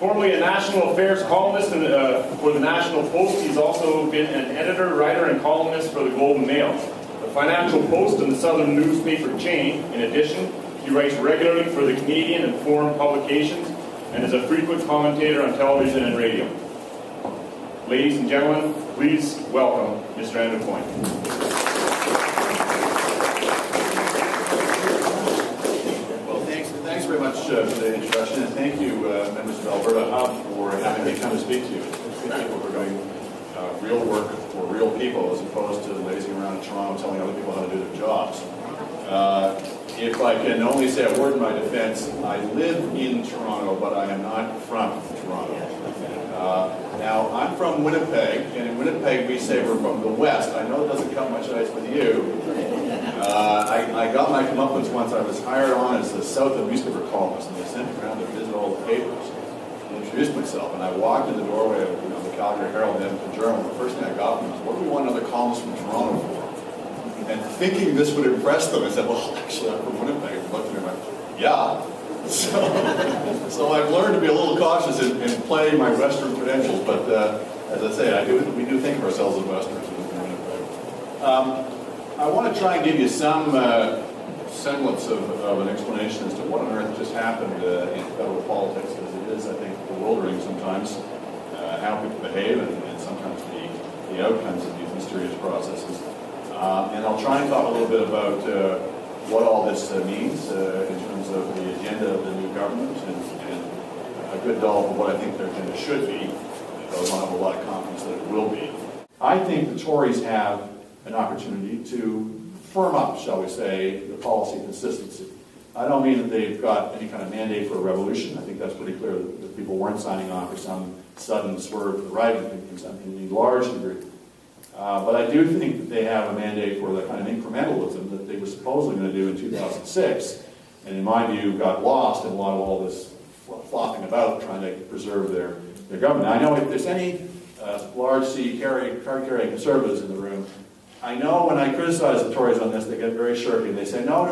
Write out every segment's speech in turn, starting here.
Formerly a national affairs columnist for the National Post, he's also been an editor, writer, and columnist for the Globe and Mail, the Financial Post, and the Southern newspaper chain. In addition, he writes regularly for the Canadian and foreign publications and is a frequent commentator on television and radio. Ladies and gentlemen, please welcome Mr. Andrew Coyne. Well, thanks very much for the introduction, and thank you, members of Alberta HUB, for having me come to speak to you. It's good people who are doing real work for real people, as opposed to lazing around in Toronto telling other people how to do their jobs. If I can only say a word in my defense, I live in Toronto, but I am not from Toronto. Now, I'm from Winnipeg, and in Winnipeg we say we're from the West. I know it doesn't cut much ice with you. I got my comeuppance once. I was hired on as the South newspaper columnist, and they sent me around to visit all the papers and introduced myself. And I walked in the doorway of the Calgary Herald and Edmonton Journal, and the first thing I got was, what do we want another columnist from Toronto for? And thinking this would impress them, I said, well, actually, I'm from Winnipeg. And looked at me and went, yeah. So I've learned to be a little cautious in playing my Western credentials, but as I say, we do think of ourselves as Westerns in Winnipeg. I want to try and give you some semblance of an explanation as to what on earth just happened in federal politics, because it is, I think, bewildering sometimes how people behave and sometimes the outcomes of these mysterious processes. And I'll try and talk a little bit about what all this means in terms of the agenda of the new government and a good dollop of what I think their agenda should be, though I don't have a lot of confidence that it will be. I think the Tories have an opportunity to firm up, shall we say, the policy consistency. I don't mean that they've got any kind of mandate for a revolution. I think that's pretty clear that people weren't signing on for some sudden swerve to the right in a large degree. But I do think that they have a mandate for the kind of incrementalism that they were supposedly going to do in 2006, and in my view got lost in a lot of all this flopping about trying to preserve their government. Now, I know if there's any large C card-carrying conservatives in the room, I know when I criticize the Tories on this, they get very shirky and they say, no,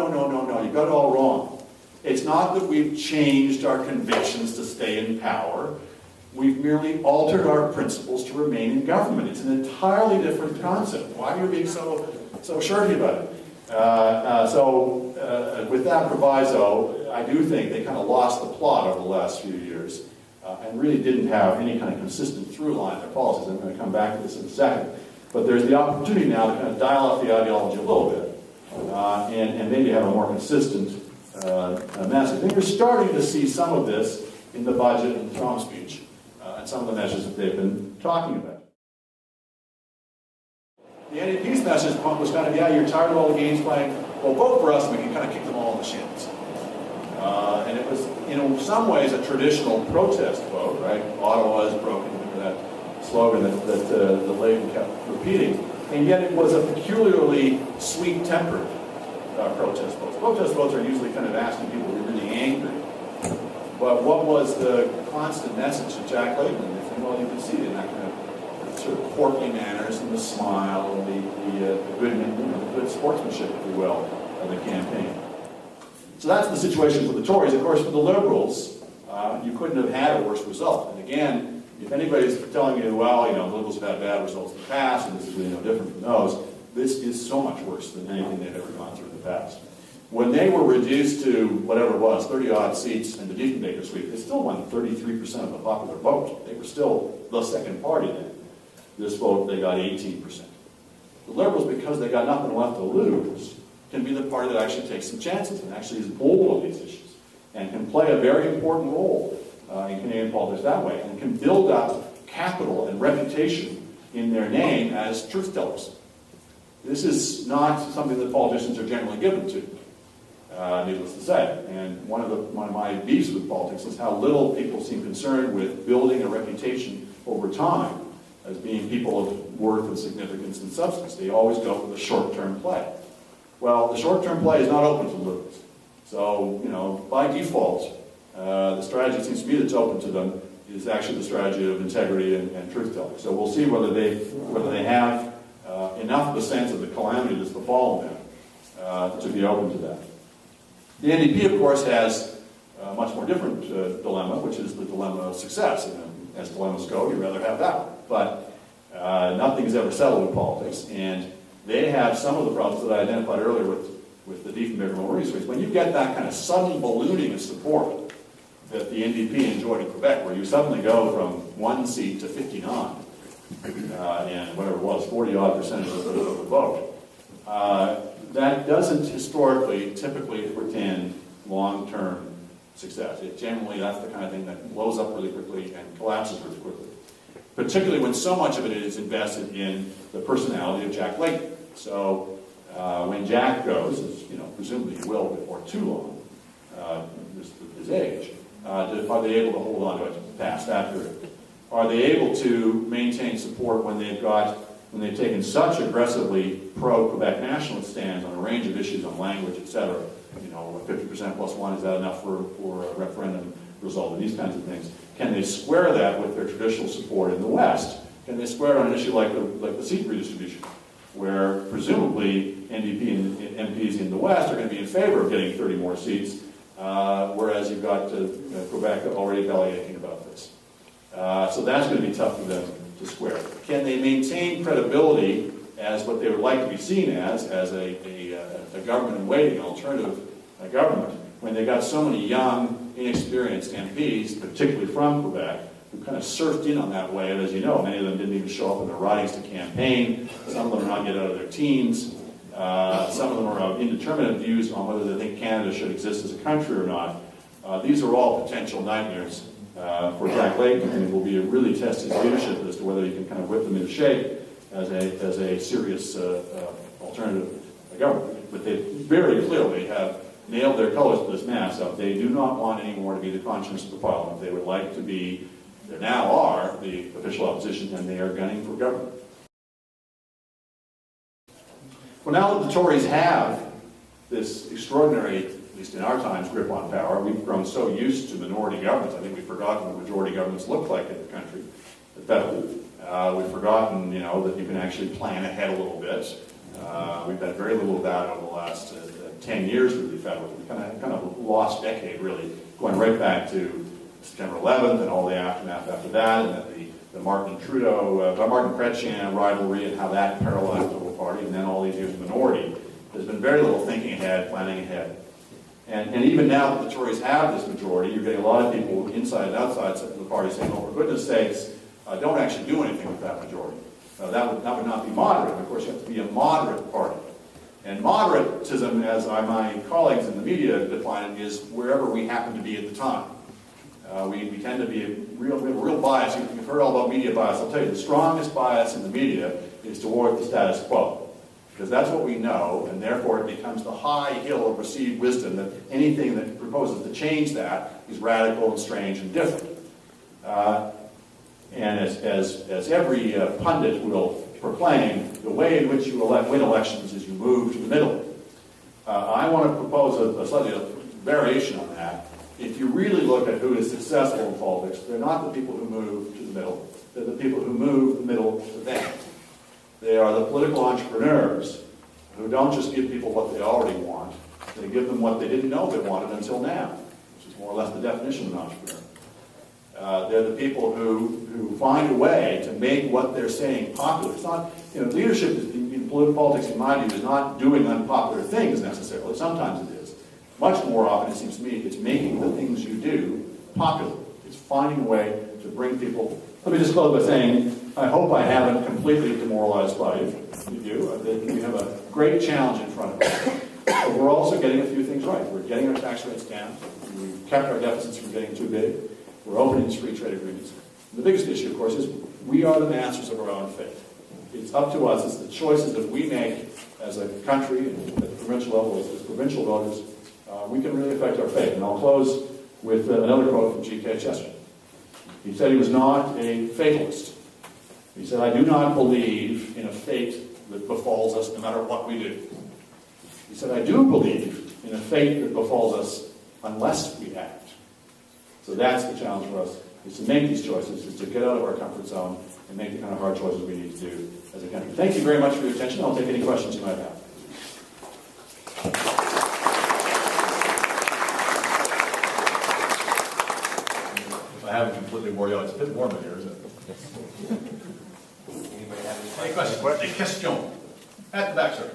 you got it all wrong. It's not that we've changed our convictions to stay in power. We've merely altered our principles to remain in government. It's an entirely different concept. Why are you being so shirty about it? With that proviso, I do think they kind of lost the plot over the last few years and really didn't have any kind of consistent through line in their policies. I'm going to come back to this in a second. But there's the opportunity now to kind of dial up the ideology a little bit and maybe have a more consistent message. I think you're starting to see some of this in the budget and the Trump speech. And some of the measures that they've been talking about. The NDP's message was kind of, yeah, you're tired of all the games playing, well, vote for us and we can kind of kick them all in the shins. And it was, in some ways, a traditional protest vote, right? Ottawa is broken, remember that slogan that the Labour kept repeating. And yet it was a peculiarly sweet-tempered protest vote. Protest votes are usually kind of asking people to be really angry. But what was the constant message of Jack Layton? Well, you can see it in that kind of sort of portly manners and the smile and the good sportsmanship, if you will, of the campaign. So that's the situation for the Tories. Of course, for the Liberals, you couldn't have had a worse result. And again, if anybody's telling you, well, the Liberals have had bad results in the past and this is really no different from those, this is so much worse than anything they've ever gone through in the past. When they were reduced to whatever it was, 30-odd seats in the Diefenbaker sweep, they still won 33% of the popular vote. They were still the second party then. This vote, they got 18%. The Liberals, because they got nothing left to lose, can be the party that actually takes some chances and actually is bold on these issues and can play a very important role in Canadian politics that way and can build up capital and reputation in their name as truth tellers. This is not something that politicians are generally given to. Needless to say. And one of my beefs with politics is how little people seem concerned with building a reputation over time as being people of worth and significance and substance. They always go for the short-term play. Well, the short-term play is not open to liberals. So, by default, the strategy, it seems to me, that's open to them is actually the strategy of integrity and truth-telling. So we'll see whether they have enough of a sense of the calamity that's befallen them to be open to that. The NDP, of course, has a much more different dilemma, which is the dilemma of success. And as dilemmas go, you'd rather have that one. But nothing is ever settled in politics, and they have some of the problems that I identified earlier with the Diefenbaker Memorial Race. When you get that kind of sudden ballooning of support that the NDP enjoyed in Quebec, where you suddenly go from 1 seat to 59, and whatever it was, 40-odd% of the vote, that doesn't historically typically portend long-term success. Generally, that's the kind of thing that blows up really quickly and collapses really quickly, particularly when so much of it is invested in the personality of Jack Layton. So when Jack goes, as presumably he will before too long, his age, are they able to hold on to it past that period? Are they able to maintain support when they've taken such aggressively pro-Quebec nationalist stands on a range of issues on language, etc.? 50% plus one, is that enough for a referendum result, and these kinds of things? Can they square that with their traditional support in the West? Can they square it on an issue like the seat redistribution, where presumably NDP and MPs in the West are going to be in favor of getting 30 more seats, whereas you've got Quebec already bellyaching about this. So that's going to be tough for them to square. Can they maintain credibility as what they would like to be seen as a government in waiting, an alternative government, when they've got so many young, inexperienced MPs, particularly from Quebec, who kind of surfed in on that wave? As you know, many of them didn't even show up in their ridings to campaign. Some of them are not yet out of their teens. Some of them are of indeterminate views on whether they think Canada should exist as a country or not. These are all potential nightmares for Jack Layton, and it will be a really test his leadership as to whether he can kind of whip them into shape as a serious alternative government. But they very clearly have nailed their colors to this mast up. They do not want anymore to be the conscience of the Parliament. They would like to be, they now are, the official opposition, and they are gunning for government. Well, now that the Tories have this extraordinary, at least in our times, grip on power, we've grown so used to minority governments. I think we've forgotten what majority governments look like in the country. We've forgotten, that you can actually plan ahead a little bit. We've had very little of that over the last 10 years, really, federally. We kind of lost decade, really, going right back to September 11th and all the aftermath after that, and then the Martin Chrétien rivalry and how that paralyzed the whole party, and then all these years of minority. There's been very little thinking ahead, planning ahead. And even now that the Tories have this majority, you're getting a lot of people inside and outside the party saying, oh, for goodness sakes, don't actually do anything with that majority. That would not be moderate. Of course, you have to be a moderate party. And moderatism, as my colleagues in the media define it, is wherever we happen to be at the time. We tend to be we have a real bias. You've heard all about media bias. I'll tell you, the strongest bias in the media is toward the status quo, because that's what we know, and therefore it becomes the high hill of received wisdom that anything that proposes to change that is radical and strange and different. And as every pundit will proclaim, the way in which you win elections is you move to the middle. I want to propose a slightly variation on that. If you really look at who is successful in politics, they're not the people who move to the middle. They're the people who move the middle to them. They are the political entrepreneurs who don't just give people what they already want. They give them what they didn't know they wanted until now, which is more or less the definition of an entrepreneur. They're the people who find a way to make what they're saying popular. It's not, leadership in political politics, in my view, is not doing unpopular things necessarily. Sometimes it is. Much more often, it seems to me, it's making the things you do popular. It's finding a way to bring people. Let me just close by saying, I hope I haven't completely demoralized you. We have a great challenge in front of us. But we're also getting a few things right. We're getting our tax rates down. We've kept our deficits from getting too big. We're opening these free trade agreements. The biggest issue, of course, is we are the masters of our own fate. It's up to us. It's the choices that we make as a country and at the provincial level, as provincial voters. We can really affect our fate. And I'll close with another quote from G.K. Chesterton. He said he was not a fatalist. He said, I do not believe in a fate that befalls us no matter what we do. He said, I do believe in a fate that befalls us unless we act. So that's the challenge for us, is to make these choices, is to get out of our comfort zone and make the kind of hard choices we need to do as a country. Thank you very much for your attention. I'll take any questions you might have. absolutely wore you out. It's a bit warm in here, isn't it? Any questions? Any questions? At the back, sir.